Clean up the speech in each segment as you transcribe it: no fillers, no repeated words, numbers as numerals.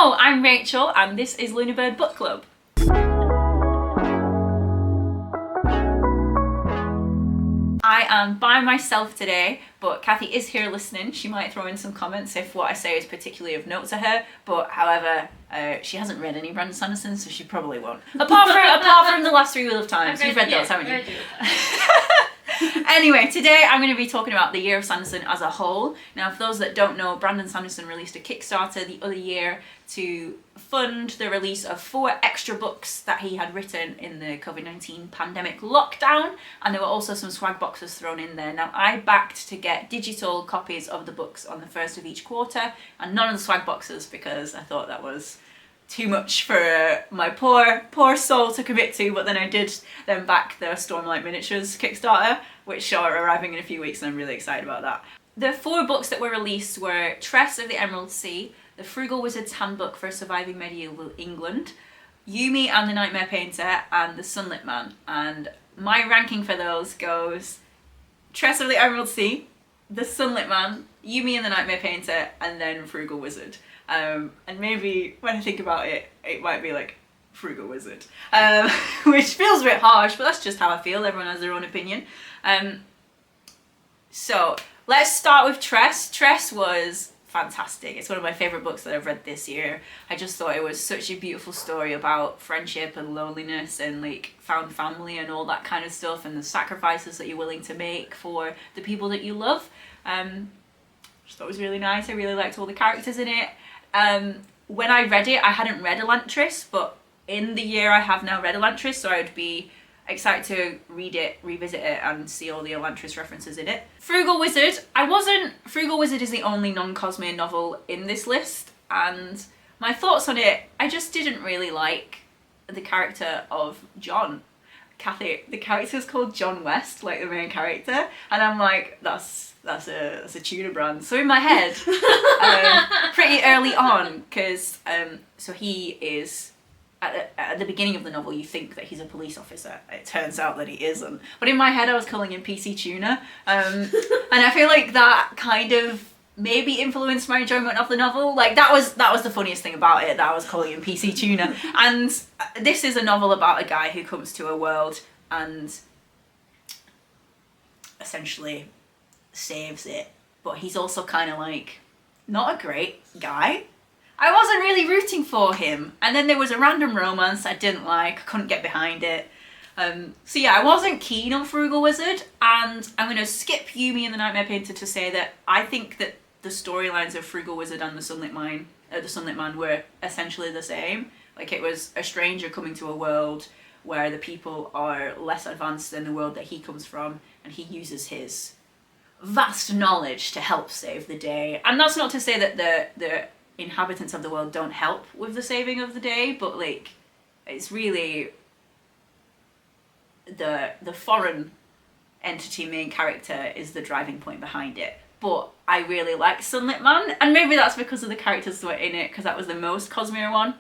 Hello, I'm Rachel and this is Lunabird Book Club. I am by myself today, but Cathy is here listening. She might throw in some comments if what I say is particularly of note to her, but however, she hasn't read any Brandon Sanderson, so she probably won't. Apart from the last 3 Wheel of Times. You've read those, haven't you? Anyway, today I'm going to be talking about the Year of Sanderson as a whole. Now, for those that don't know, Brandon Sanderson released a Kickstarter the other year to fund the release of 4 extra books that he had written in the COVID-19 pandemic lockdown, and there were also some swag boxes thrown in there. Now, I backed to get digital copies of the books on the first of each quarter, and none of the swag boxes because I thought that was too much for my poor soul to commit to, but then I did then back the Stormlight Miniatures Kickstarter, which are arriving in a few weeks, and I'm really excited about that. The 4 books that were released were Tress of the Emerald Sea, The Frugal Wizard's Handbook for Surviving Medieval England, Yumi and the Nightmare Painter, and The Sunlit Man. And my ranking for those goes Tress of the Emerald Sea, The Sunlit Man, Yumi and the Nightmare Painter, and then Frugal Wizard. And maybe when I think about it, it might be like Frugal Wizard, which feels a bit harsh, but that's just how I feel. Everyone has their own opinion. So let's start with Tress. Tress was fantastic. It's one of my favourite books that I've read this year. I just thought it was such a beautiful story about friendship and loneliness and like found family and all that kind of stuff, and the sacrifices that you're willing to make for the people that you love. Just thought it was really nice. I really liked all the characters in it. When I read it, I hadn't read Elantris, but in the year I have now read Elantris, so I would be excited to read it, revisit it, and see all the Elantris references in it. Frugal Wizard. Frugal Wizard is the only non-Cosmere novel in this list, and my thoughts on it, I just didn't really like the character of John. Cathy, the character's called John West, like the main character, and I'm like, that's a tuna brand. So in my head, pretty early on, because so he is at the beginning of the novel, you think that he's a police officer. It turns out that he isn't. But in my head, I was calling him PC Tuna, and I feel like that kind of maybe influenced my enjoyment of the novel. Like that was the funniest thing about it, that I was calling him PC Tuna. And this is a novel about a guy who comes to a world and essentially saves it, but he's also kind of like not a great guy. I wasn't really rooting for him, and then there was a random romance I didn't like, couldn't get behind it. So yeah, I wasn't keen on Frugal Wizard, and I'm going to skip Yumi and the Nightmare Painter to say that I think that the storylines of Frugal Wizard and the Sunlit Man were essentially the same. Like, it was a stranger coming to a world where the people are less advanced than the world that he comes from, and he uses his vast knowledge to help save the day. And that's not to say that the inhabitants of the world don't help with the saving of the day, but like, it's really the foreign entity main character is the driving point behind it. But I really like Sunlit Man, and maybe that's because of the characters that were in it, because that was the most Cosmere one,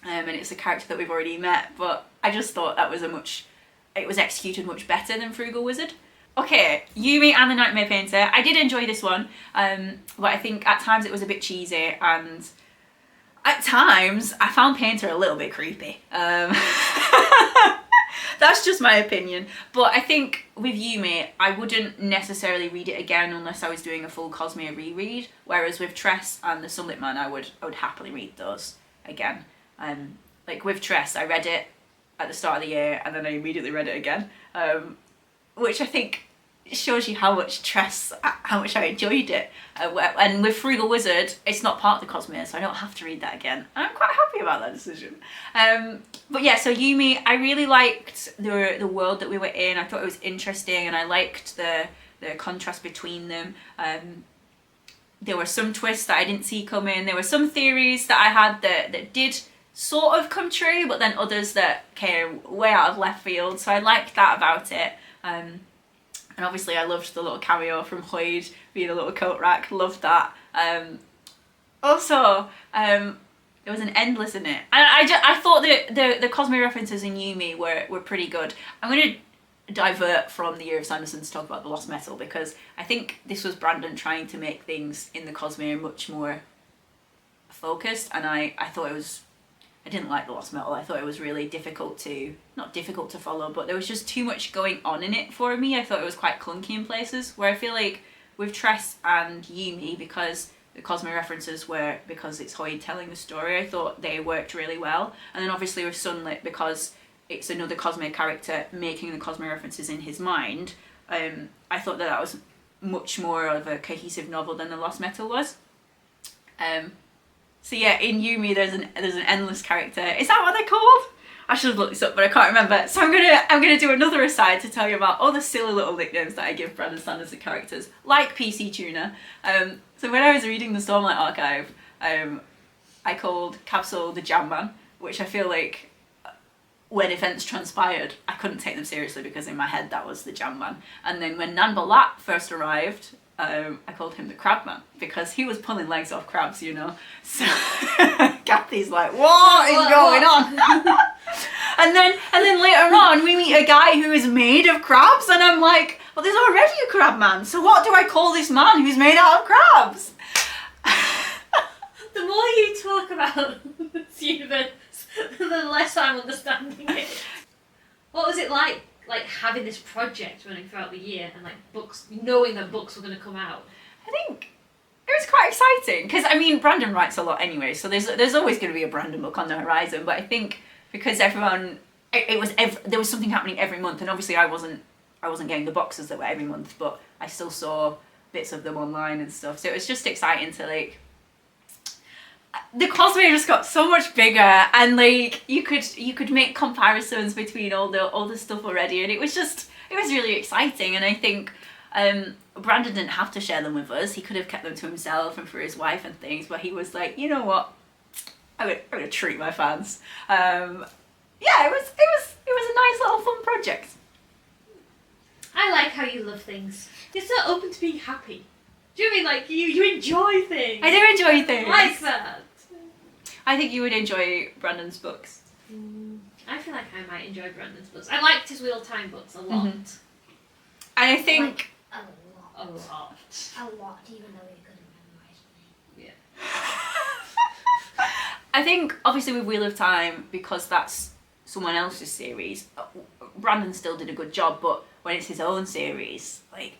and it's a character that we've already met, but I just thought that was it was executed much better than Frugal Wizard. Okay, Yumi and the Nightmare Painter. I did enjoy this one, but I think at times it was a bit cheesy, and at times I found Painter a little bit creepy. That's just my opinion, but I think with Yumi, I wouldn't necessarily read it again unless I was doing a full Cosmere reread, whereas with Tress and the Sunlit Man, I would happily read those again. Like with Tress, I read it at the start of the year, and then I immediately read it again. Which I think shows you how much I enjoyed it. And with Frugal Wizard, it's not part of the Cosmere, so I don't have to read that again. And I'm quite happy about that decision. But yeah, so Yumi, I really liked the world that we were in. I thought it was interesting, and I liked the contrast between them. There were some twists that I didn't see coming. There were some theories that I had that did sort of come true, but then others that came way out of left field. So I liked that about it. And obviously I loved the little cameo from Hoyd being a little coat rack, loved that. Also, there was an endless in it. And I thought that the Cosmere references in Yumi were pretty good. I'm going to divert from the Year of Sanderson to talk about the Lost Metal, because I think this was Brandon trying to make things in the Cosmere much more focused, and I thought it was, I didn't like The Lost Metal. I thought it was really not difficult to follow, but there was just too much going on in it for me. I thought it was quite clunky in places, where I feel like with Tress and Yumi, because the Cosmo references were, because it's Hoid telling the story, I thought they worked really well. And then obviously with Sunlit, because it's another Cosmo character making the Cosmo references in his mind, I thought that was much more of a cohesive novel than The Lost Metal was. So yeah, in Yumi there's an endless character. Is that what they're called? I should have looked this up, but I can't remember. So I'm gonna do another aside to tell you about all the silly little nicknames that I give Brandon Sanderson characters, like PC Tuna. So when I was reading the Stormlight Archive, I called Capsule the Jam Man, which I feel like when events transpired, I couldn't take them seriously because in my head that was the Jam Man. And then when Nanbalat first arrived, I called him the Crab Man because he was pulling legs off crabs, you know. So Cathy's like, what is going on? and then later on we meet a guy who is made of crabs, and I'm like, well, there's already a crab man, so what do I call this man who's made out of crabs? The more you talk about this universe, the less I'm understanding it. What was it like having this project running throughout the year, and like books, knowing that books were going to come out? I think it was quite exciting because, I mean, Brandon writes a lot anyway, so there's always going to be a Brandon book on the horizon. But I think because everyone, there was something happening every month, and obviously I wasn't getting the boxes that were every month, but I still saw bits of them online and stuff. So it was just exciting to like. The Cosmo just got so much bigger, and like you could make comparisons between all the stuff already, and it was really exciting. And I think Brandon didn't have to share them with us. He could have kept them to himself and for his wife and things, but he was like, you know what, I'm gonna treat my fans. Yeah, it was a nice little fun project. I like how you love things. You're so open to being happy. Do you mean like you enjoy things? I do enjoy things. I like that. I think you would enjoy Brandon's books. I feel like I might enjoy Brandon's books. I liked his Wheel Time books a lot. And I think like, a lot, even though he couldn't memorize me. Yeah. I think obviously with Wheel of Time, because that's someone else's series, Brandon still did a good job. But when it's his own series, like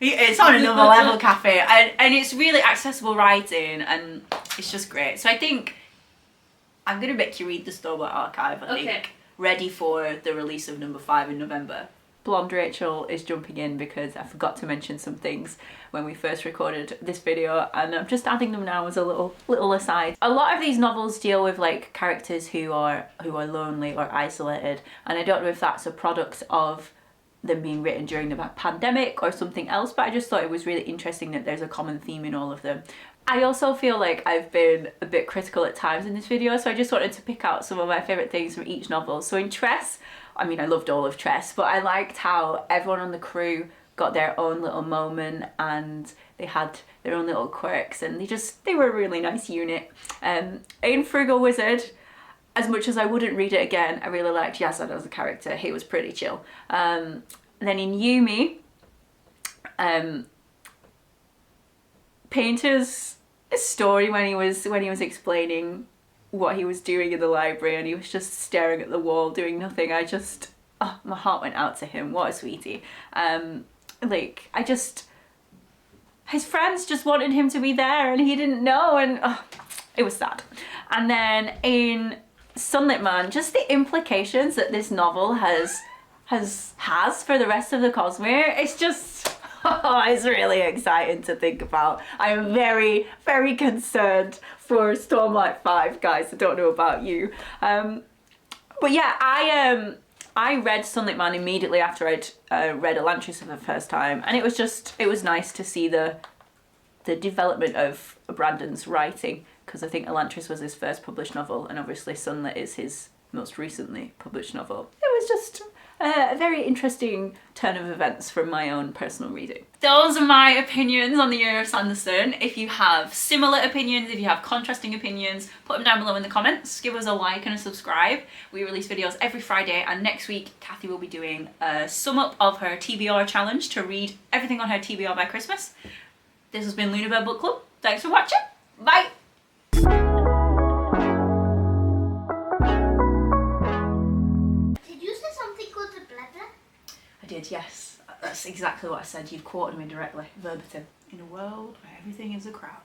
it's on another level, Cathy, and it's really accessible writing, and it's just great. So I think I'm gonna make you read the Storybook Archive. I think ready for the release of number 5 in November. Blonde Rachel is jumping in because I forgot to mention some things when we first recorded this video, and I'm just adding them now as a little aside. A lot of these novels deal with like characters who are lonely or isolated, and I don't know if that's a product of them being written during the pandemic or something else, but I just thought it was really interesting that there's a common theme in all of them. I also feel like I've been a bit critical at times in this video, so I just wanted to pick out some of my favourite things from each novel. So in Tress, I mean, I loved all of Tress, but I liked how everyone on the crew got their own little moment and they had their own little quirks, and they were a really nice unit. In Frugal Wizard, as much as I wouldn't read it again, I really liked Yazan as a character. He was pretty chill. Then in Yumi, Painter's story when he was explaining what he was doing in the library and he was just staring at the wall doing nothing, my heart went out to him. What a sweetie. His friends just wanted him to be there and he didn't know, and it was sad. And then in Sunlit Man, just the implications that this novel has for the rest of the Cosmo, it's just it's really exciting to think about. I am very, very concerned for Stormlight 5, guys. I don't know about you. But yeah, I read Sunlit Man immediately after I'd read Elantris for the first time, and it was nice to see the development of Brandon's writing, because I think Elantris was his first published novel, and obviously Sunlit is his most recently published novel. It was just a very interesting turn of events from my own personal reading. Those are my opinions on the Year of Sanderson. If you have similar opinions, if you have contrasting opinions, put them down below in the comments. Give us a like and a subscribe. We release videos every Friday, and next week Cathy will be doing a sum up of her TBR challenge to read everything on her TBR by Christmas. This has been Lunabird Book Club. Thanks for watching. Bye. Did you say something called the bebbeh? I did, yes. That's exactly what I said. You've quoted me directly, verbatim. In a world where everything is a crowd.